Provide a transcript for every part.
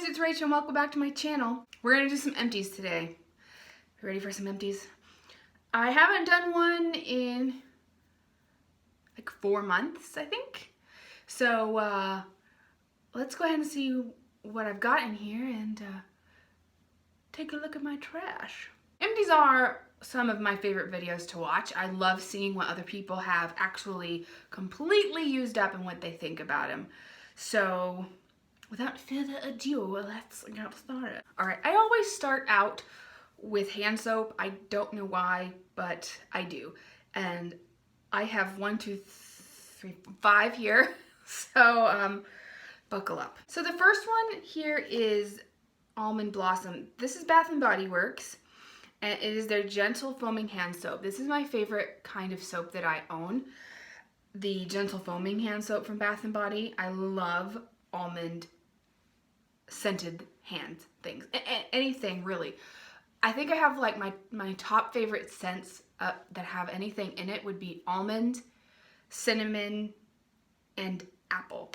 it's Rachel and welcome back to my channel. We're gonna do some empties today. Ready for some empties? I haven't done one in like 4 months, I think. So let's go ahead and see what I've got in here and take a look at my trash. Empties are some of my favorite videos to watch. I love seeing what other people have actually completely used up and what they think about them. So without further ado, let's get started. Alright, I always start out with hand soap. I don't know why, but I do. And I have 1, 2, 3, 5 here. So buckle up. So the first one here is Almond Blossom. This is Bath & Body Works. And it is their gentle foaming hand soap. This is my favorite kind of soap that I own. The gentle foaming hand soap from Bath & Body. I love almond scented hand things. Anything really. I think I have like my top favorite scents that have anything in it would be almond, cinnamon, and apple.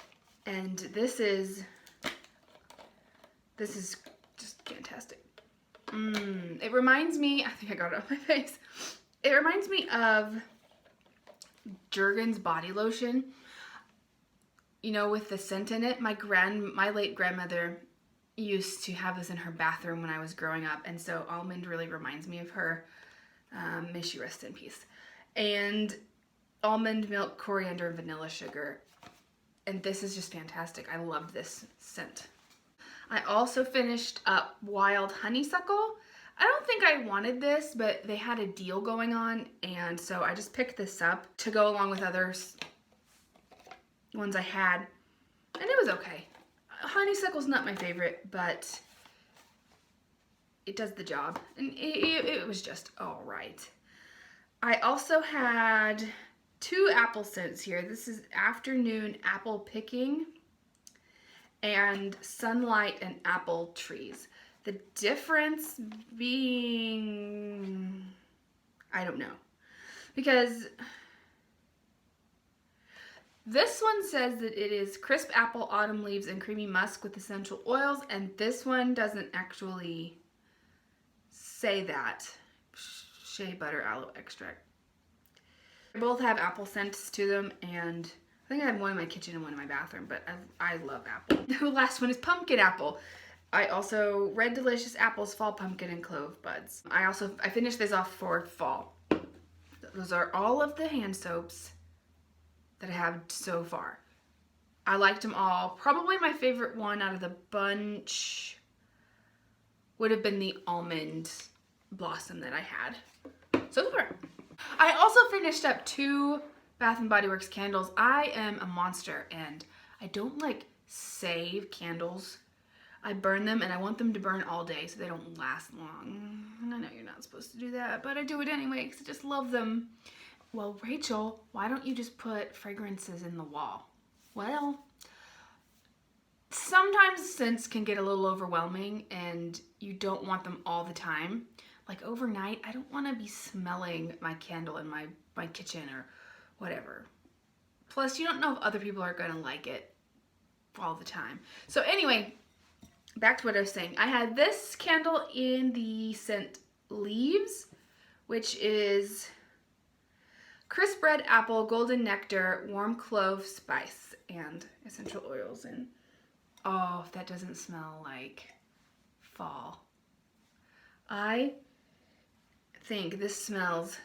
And this is just fantastic. It reminds me, I think I got it on my face. It reminds me of Jergens body lotion. You know, with the scent in it. My late grandmother used to have this in her bathroom when I was growing up, and so almond really reminds me of her. May she rest in peace. And almond milk, coriander, and vanilla sugar. And this is just fantastic. I love this scent. I also finished up Wild Honeysuckle. I don't think I wanted this, but they had a deal going on, and so I just picked this up to go along with others ones I had, and it was okay. Honeysuckle's not my favorite, but it does the job, and it was just all right. I also had 2 apple scents here. This is Afternoon Apple Picking and Sunlight and Apple Trees. The difference being, I don't know, because this one says that it is crisp apple, autumn leaves, and creamy musk with essential oils, and this one doesn't actually say that. Shea butter aloe extract. They both have apple scents to them, and I think I have one in my kitchen and one in my bathroom, but I love apple. The last one is pumpkin apple. I also Red Delicious Apples, Fall Pumpkin, and Clove Buds. I finished this off for fall. Those are all of the hand soaps that I have so far. I liked them all. Probably my favorite one out of the bunch would have been the Almond Blossom that I had so far. I also finished up 2 Bath & Body Works candles. I am a monster and I don't like save candles. I burn them and I want them to burn all day so they don't last long. I know you're not supposed to do that, but I do it anyway because I just love them. Well, Rachel, why don't you just put fragrances in the wall? Well, sometimes scents can get a little overwhelming and you don't want them all the time. Like overnight, I don't want to be smelling my candle in my kitchen or whatever. Plus, you don't know if other people are going to like it all the time. So anyway, back to what I was saying. I had this candle in the scent Leaves, which is crisp red apple, golden nectar, warm clove, spice, and essential oils. And oh, if that doesn't smell like fall. I think this smells,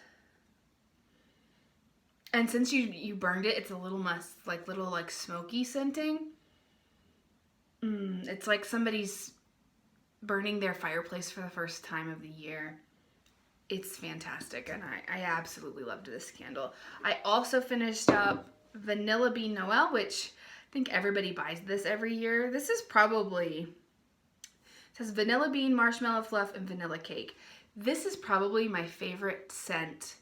and since you burned it, it's a little little smoky scenting. It's like somebody's burning their fireplace for the first time of the year. It's fantastic, and I absolutely loved this candle. I also finished up Vanilla Bean Noel, which I think everybody buys this every year. This is probably, it says Vanilla Bean, Marshmallow Fluff, and Vanilla Cake. This is probably my favorite scent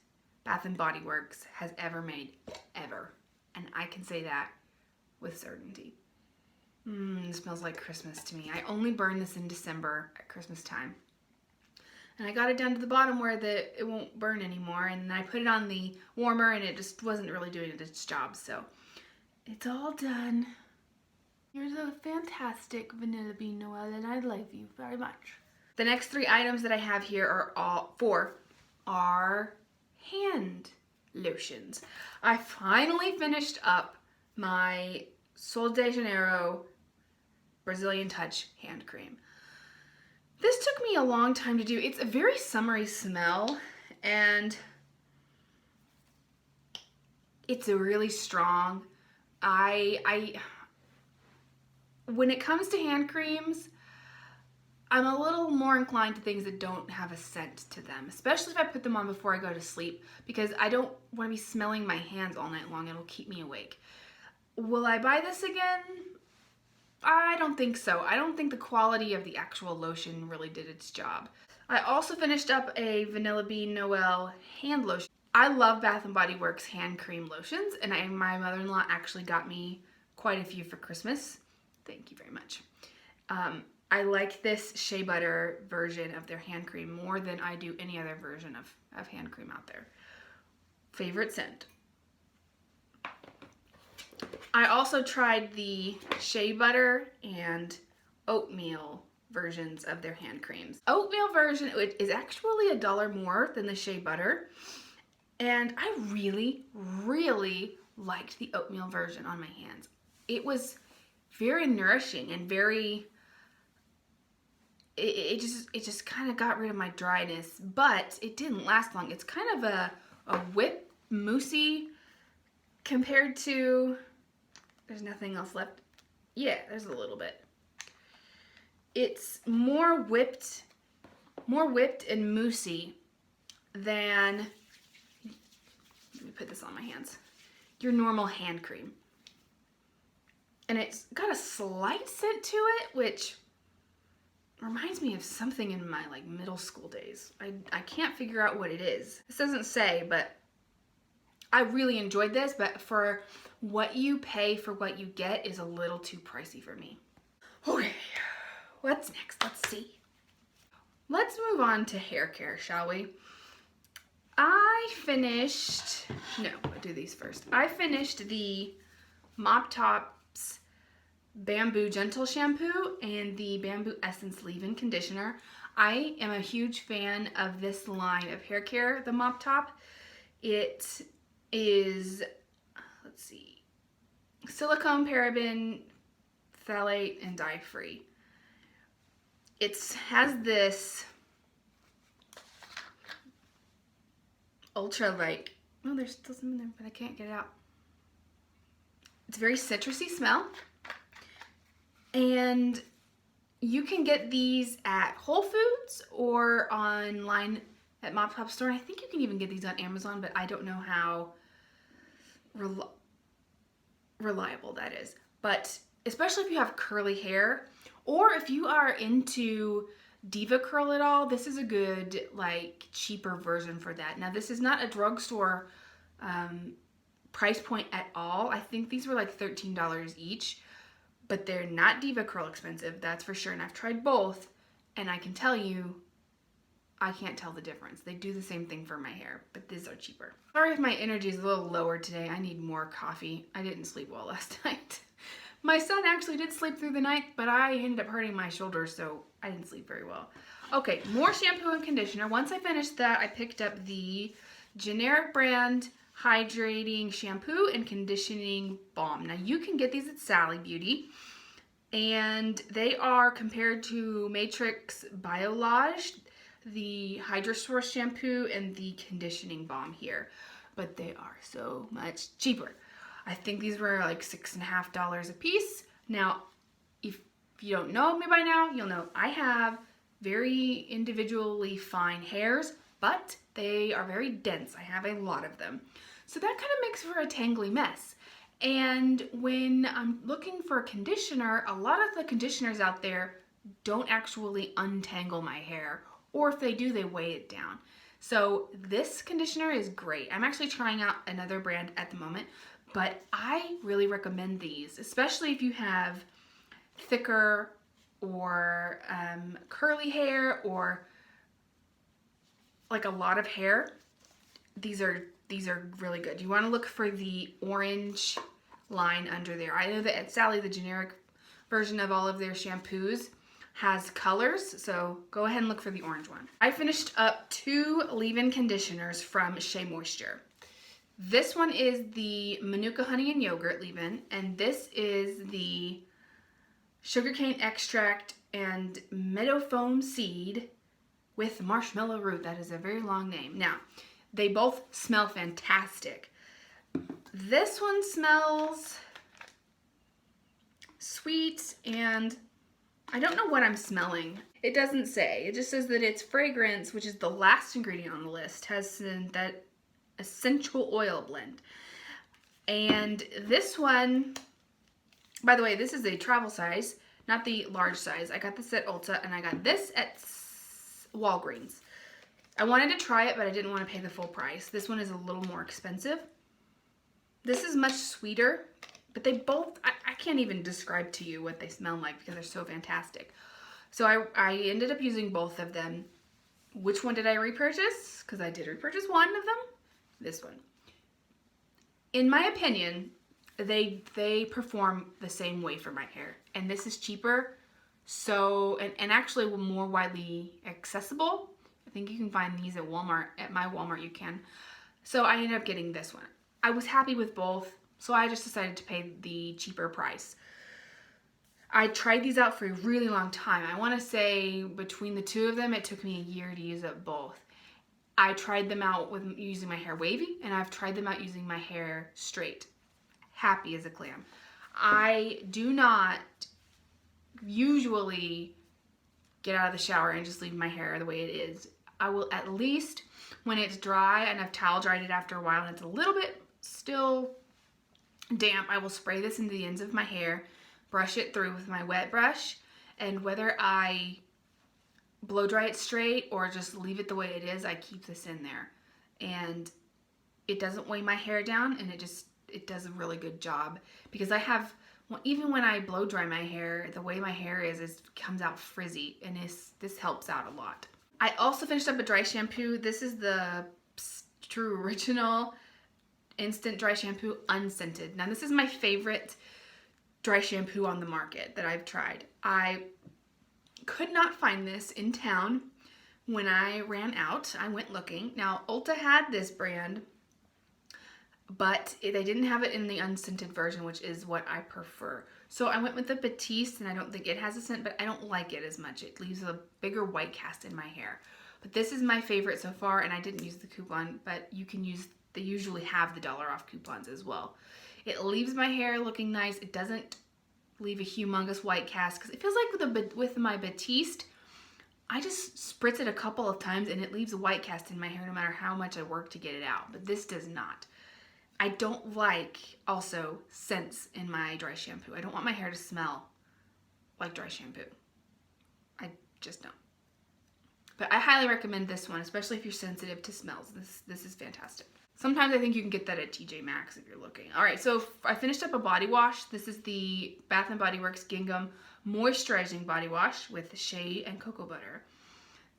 Bath & Body Works has ever made, ever. And I can say that with certainty. It smells like Christmas to me. I only burn this in December at Christmas time. And I got it down to the bottom where it won't burn anymore, and I put it on the warmer and it just wasn't really doing its job, so it's all done. You're a fantastic Vanilla Bean Noel, and I love you very much. The next 3 items that I have here are are hand lotions. I finally finished up my Sol de Janeiro Brazilian Touch hand cream. This took me a long time to do. It's a very summery smell, and it's a really strong. When it comes to hand creams, I'm a little more inclined to things that don't have a scent to them, especially if I put them on before I go to sleep, because I don't want to be smelling my hands all night long. It'll keep me awake. Will I buy this again? I don't think so. I don't think the quality of the actual lotion really did its job. I also finished up a Vanilla Bean Noel hand lotion. I love Bath & Body Works hand cream lotions, and my mother-in-law actually got me quite a few for Christmas. Thank you very much. I like this shea butter version of their hand cream more than I do any other version of hand cream out there. Favorite scent. I also tried the shea butter and oatmeal versions of their hand creams. Oatmeal version is actually $1 more than the shea butter, and I really, really liked the oatmeal version on my hands. It was very nourishing and very, it just kind of got rid of my dryness, but it didn't last long. It's kind of a whip moussey compared to, there's nothing else left. Yeah, there's a little bit. It's more whipped and moussey than, let me put this on my hands, your normal hand cream. And it's got a slight scent to it, which reminds me of something in my middle school days. I can't figure out what it is. This doesn't say, but I really enjoyed this, but for what you pay for what you get is a little too pricey for me. Okay, what's next? Let's see. Let's move on to hair care, shall we? I'll do these first. I finished the Mop Top's Bamboo Gentle Shampoo and the Bamboo Essence Leave-In Conditioner. I am a huge fan of this line of hair care, the Mop Top. It is, let's see, silicone, paraben, phthalate, and dye-free. It has this ultra oh, there's still some in there, but I can't get it out. It's a very citrusy smell, and you can get these at Whole Foods or online at Mop Top Store. I think you can even get these on Amazon, but I don't know how reliable that is. But especially if you have curly hair, or if you are into Diva Curl at all, this is a good cheaper version for that. Now this is not a drugstore price point at all. I think these were $13 each, but they're not Diva Curl expensive, that's for sure. And I've tried both, and I can tell you, I can't tell the difference. They do the same thing for my hair, but these are cheaper. Sorry if my energy is a little lower today. I need more coffee. I didn't sleep well last night. My son actually did sleep through the night, but I ended up hurting my shoulder, so I didn't sleep very well. Okay, more shampoo and conditioner. Once I finished that, I picked up the generic brand hydrating shampoo and conditioning balm. Now you can get these at Sally Beauty, and they are compared to Matrix Biolage, the HydraSource shampoo and the conditioning balm here, but they are so much cheaper. I think these were $6.50 a piece. Now, if you don't know me by now, you'll know I have very individually fine hairs, but they are very dense. I have a lot of them. So that kind of makes for a tangly mess. And when I'm looking for a conditioner, a lot of the conditioners out there don't actually untangle my hair, or if they do, they weigh it down. So this conditioner is great. I'm actually trying out another brand at the moment, but I really recommend these, especially if you have thicker or curly hair, or a lot of hair. These are really good. You want to look for the orange line under there. I know that at Sally the generic version of all of their shampoos has colors, so go ahead and look for the orange one. I finished up 2 leave-in conditioners from Shea Moisture. This one is the Manuka Honey and Yogurt leave-in, and this is the Sugarcane Extract and Meadow Foam Seed with Marshmallow Root. That is a very long name. Now, they both smell fantastic. This one smells sweet, and I don't know what I'm smelling. It doesn't say. It just says that it's fragrance, which is the last ingredient on the list, has that essential oil blend. And this one, by the way, this is a travel size, not the large size. I got this at Ulta, and I got this at Walgreens. I wanted to try it, but I didn't want to pay the full price. This one is a little more expensive. This is much sweeter, but they both, I can't even describe to you what they smell like because they're so fantastic. So I ended up using both of them. Which one did I repurchase? Because I did repurchase one of them. This one. In my opinion, they perform the same way for my hair. And this is cheaper, so, and actually more widely accessible. I think you can find these at Walmart. At my Walmart you can. So I ended up getting this one. I was happy with both, so I just decided to pay the cheaper price. I tried these out for a really long time. I want to say between the two of them, it took me a year to use up both. I tried them out with using my hair wavy, and I've tried them out using my hair straight. Happy as a clam. I do not usually get out of the shower and just leave my hair the way it is. I will at least, when it's dry and I've towel dried it after a while and it's a little bit still damp, I will spray this into the ends of my hair, brush it through with my wet brush, and whether I blow dry it straight or just leave it the way it is, I keep this in there. And it doesn't weigh my hair down, and it does a really good job, because I have, even when I blow dry my hair, the way my hair is it comes out frizzy, and this helps out a lot. I also finished up a dry shampoo. This is the True Original Instant Dry Shampoo Unscented. Now this is my favorite dry shampoo on the market that I've tried. I could not find this in town when I ran out. I went looking. Now Ulta had this brand, but they didn't have it in the unscented version, which is what I prefer. So I went with the Batiste, and I don't think it has a scent, but I don't like it as much. It leaves a bigger white cast in my hair. But this is my favorite so far, and I didn't use the coupon, but you can use, they usually have the $1 off coupons as well. It leaves my hair looking nice. It doesn't leave a humongous white cast, because it feels like with my Batiste, I just spritz it a couple of times and it leaves a white cast in my hair no matter how much I work to get it out. But this does not. I don't like also scents in my dry shampoo. I don't want my hair to smell like dry shampoo. I just don't. But I highly recommend this one, especially if you're sensitive to smells. This is fantastic. Sometimes I think you can get that at TJ Maxx if you're looking. All right, so I finished up a body wash. This is the Bath & Body Works Gingham Moisturizing Body Wash with shea and cocoa butter.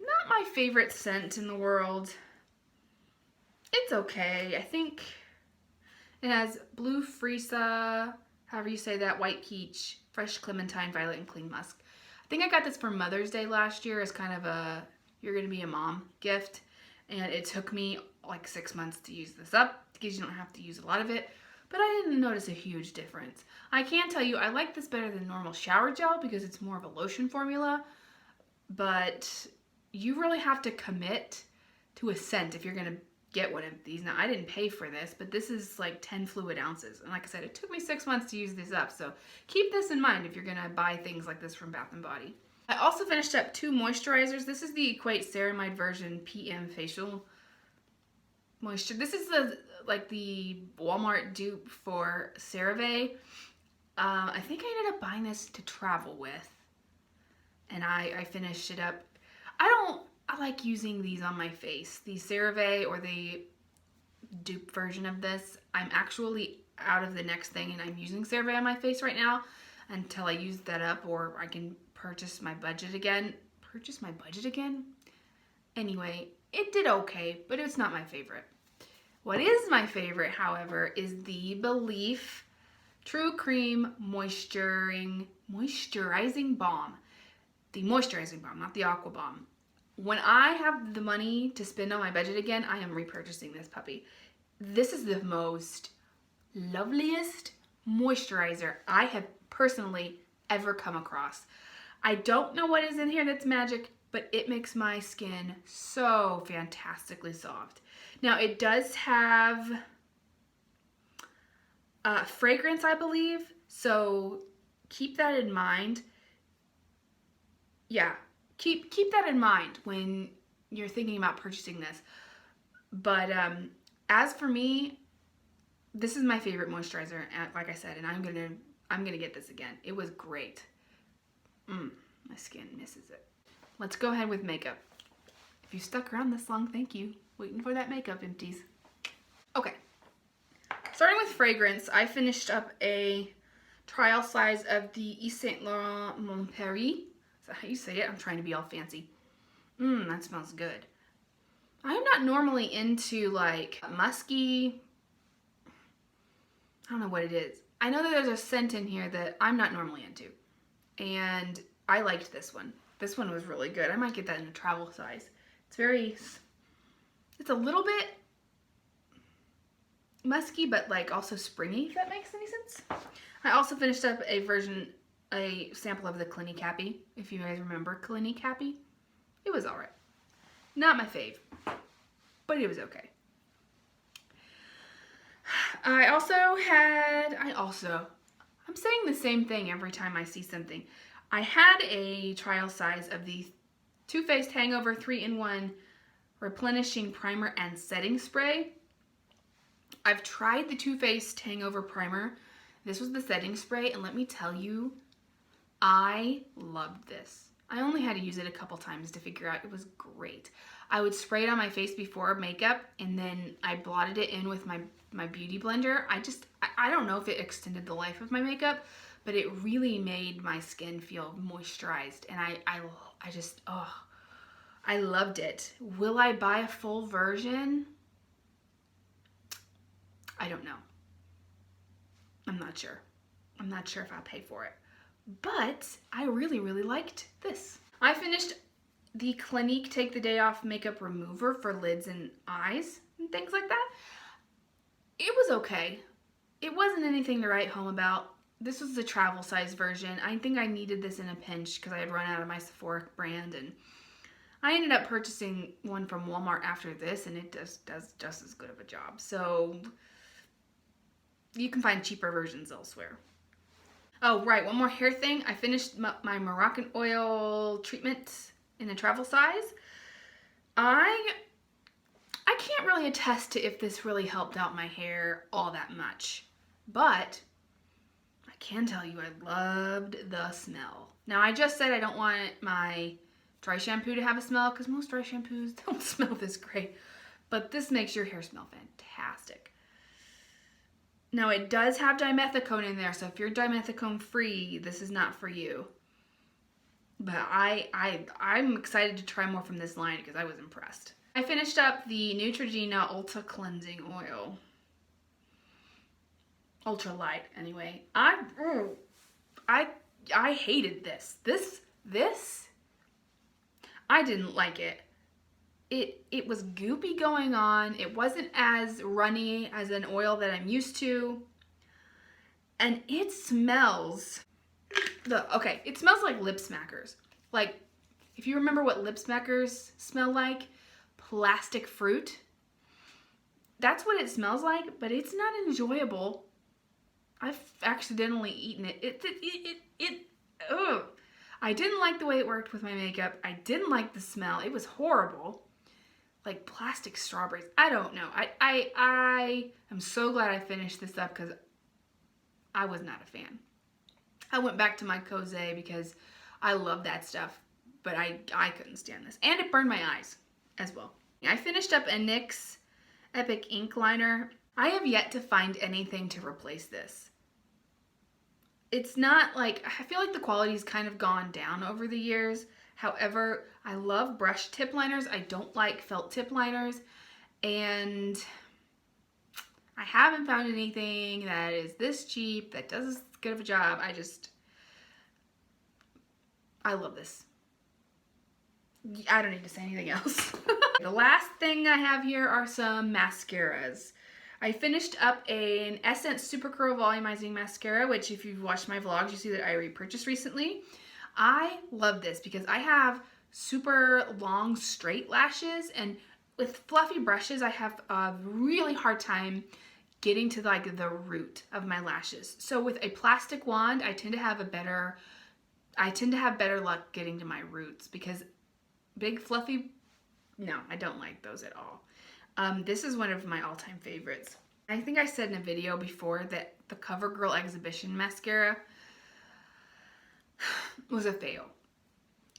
Not my favorite scent in the world. It's okay. I think it has blue freesia, however you say that, white peach, fresh clementine, violet, and clean musk. I think I got this for Mother's Day last year as kind of a you're gonna be a mom gift. And it took me like 6 months to use this up, because you don't have to use a lot of it, but I didn't notice a huge difference. I can tell you I like this better than normal shower gel because it's more of a lotion formula, but you really have to commit to a scent if you're gonna get one of these. Now I didn't pay for this, but this is like 10 fluid ounces, and like I said, it took me 6 months to use this up, so keep this in mind if you're gonna buy things like this from Bath & Body. I also finished up 2 moisturizers. This is the Equate Ceramide Version PM Facial Moisture. This is the Walmart dupe for CeraVe. I think I ended up buying this to travel with, and I finished it up. I like using these on my face. The CeraVe or the dupe version of this. I'm actually out of the next thing, and I'm using CeraVe on my face right now until I use that up, or I can purchase my budget again. Anyway, it did okay, but it's not my favorite. What is my favorite, however, is the Belif True Cream Moisturizing moisturizing balm. The moisturizing balm, not the aqua balm. When I have the money to spend on my budget again, I am repurchasing this puppy. This is the most loveliest moisturizer I have personally ever come across. I don't know what is in here that's magic, but it makes my skin so fantastically soft. Now it does have fragrance, I believe, so keep that in mind. Yeah, keep that in mind when you're thinking about purchasing this. But as for me, this is my favorite moisturizer, like I said, and I'm gonna get this again. It was great. My skin misses it. Let's go ahead with makeup. If you stuck around this long, thank you. Waiting for that makeup, Empties. Okay. Starting with fragrance, I finished up a trial size of the Yves Saint Laurent Mon Paris. Is that how you say it? I'm trying to be all fancy. That smells good. I'm not normally into like musky, I don't know what it is. I know that there's a scent in here that I'm not normally into. And I liked this one. This one was really good. I might get that in a travel size. It's a little bit musky, but like also springy, if that makes any sense. I also finished up a sample of the Clinique Happy. If you guys remember Clinique Happy, it was alright. Not my fave, but it was okay. I'm saying the same thing every time I see something. I had a trial size of the Too Faced Hangover 3-in-1 Replenishing Primer and Setting Spray. I've tried the Too Faced Hangover Primer. This was the setting spray, and let me tell you, I loved this. I only had to use it a couple times to figure out it was great. I would spray it on my face before makeup, and then I blotted it in with my beauty blender. I don't know if it extended the life of my makeup, but it really made my skin feel moisturized, and I loved it. Will I buy a full version? I don't know. I'm not sure. I'm not sure if I'll pay for it. But I really, really liked this. I finished the Clinique Take the Day Off Makeup Remover for lids and eyes and things like that. It was okay. It wasn't anything to write home about. This was the travel size version. I think I needed this in a pinch because I had run out of my Sephora brand, and I ended up purchasing one from Walmart after this, and it does just as good of a job. So you can find cheaper versions elsewhere. Oh, right, one more hair thing. I finished my Moroccan oil treatment in a travel size. I can't really attest to if this really helped out my hair all that much, but I can tell you I loved the smell. Now, I just said I don't want my dry shampoo to have a smell because most dry shampoos don't smell this great, but this makes your hair smell fantastic. Now, it does have dimethicone in there, so if you're dimethicone free, this is not for you. But I'm excited to try more from this line because I was impressed. I finished up the Neutrogena Ultra Cleansing Oil. Ultra Light, anyway. I hated this. This, I didn't like it. It was goopy going on. It wasn't as runny as an oil that I'm used to. And it smells, it smells like lip smackers. Like, if you remember what lip smackers smell like, plastic fruit. That's what it smells like, but it's not enjoyable. I've accidentally eaten it. Ugh. I didn't like the way it worked with my makeup. I didn't like the smell. It was horrible. Like plastic strawberries. I don't know. I am so glad I finished this up because I was not a fan. I went back to my Cosé because I love that stuff, but I couldn't stand this. And it burned my eyes as well. I finished up a NYX Epic Ink Liner. I have yet to find anything to replace this. It's not like, I feel like the quality's kind of gone down over the years. However, I love brush tip liners. I don't like felt tip liners. And I haven't found anything that is this cheap, that does as good of a job. I love this. I don't need to say anything else. The last thing I have here are some mascaras. I finished up an Essence Super Curl Volumizing Mascara, which if you've watched my vlogs, you see that I repurchased recently. I love this because I have super long straight lashes, and with fluffy brushes I have a really hard time getting to like the root of my lashes. So with a plastic wand, I tend to have better luck getting to my roots, because big fluffy, no, I don't like those at all. This is one of my all-time favorites. I think I said in a video before that the CoverGirl Exhibition mascara was a fail.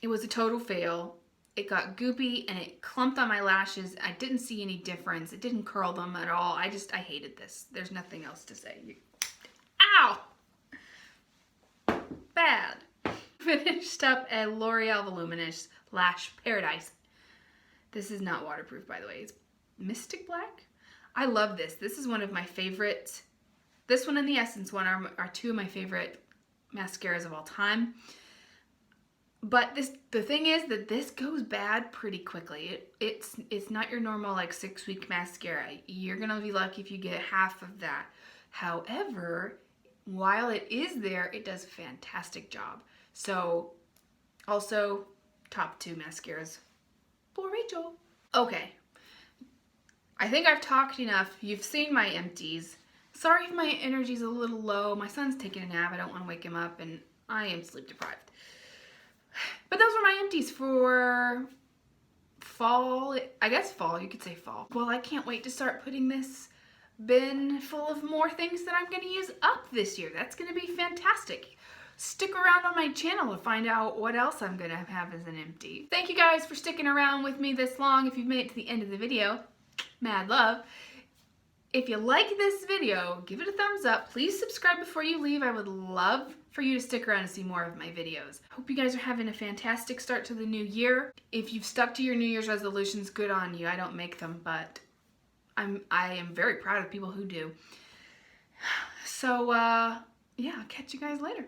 It was a total fail. It got goopy and it clumped on my lashes. I didn't see any difference. It didn't curl them at all. I hated this. There's nothing else to say. Ow! Bad. Finished up a L'Oreal Voluminous Lash Paradise. This is not waterproof, by the way. It's Mystic Black. I love this. This is one of my favorites. This one and the Essence one are two of my favorite mascaras of all time. But the thing is that this goes bad pretty quickly. It's not your normal like 6-week mascara. You're gonna be lucky if you get half of that. However, while it is there, it does a fantastic job. So, also top 2 mascaras for Rachel. Okay, I think I've talked enough. You've seen my empties. Sorry if my energy's a little low. My son's taking a nap. I don't want to wake him up, and I am sleep deprived. But those were my empties for fall. I guess fall, you could say fall. Well, I can't wait to start putting this bin full of more things that I'm going to use up this year. That's going to be fantastic. Stick around on my channel to find out what else I'm going to have as an empty. Thank you guys for sticking around with me this long. If you've made it to the end of the video, mad love. If you like this video, give it a thumbs up. Please subscribe before you leave. I would love for you to stick around and see more of my videos. Hope you guys are having a fantastic start to the new year. If you've stuck to your New Year's resolutions, good on you. I don't make them, but I am very proud of people who do. So, yeah, I'll catch you guys later.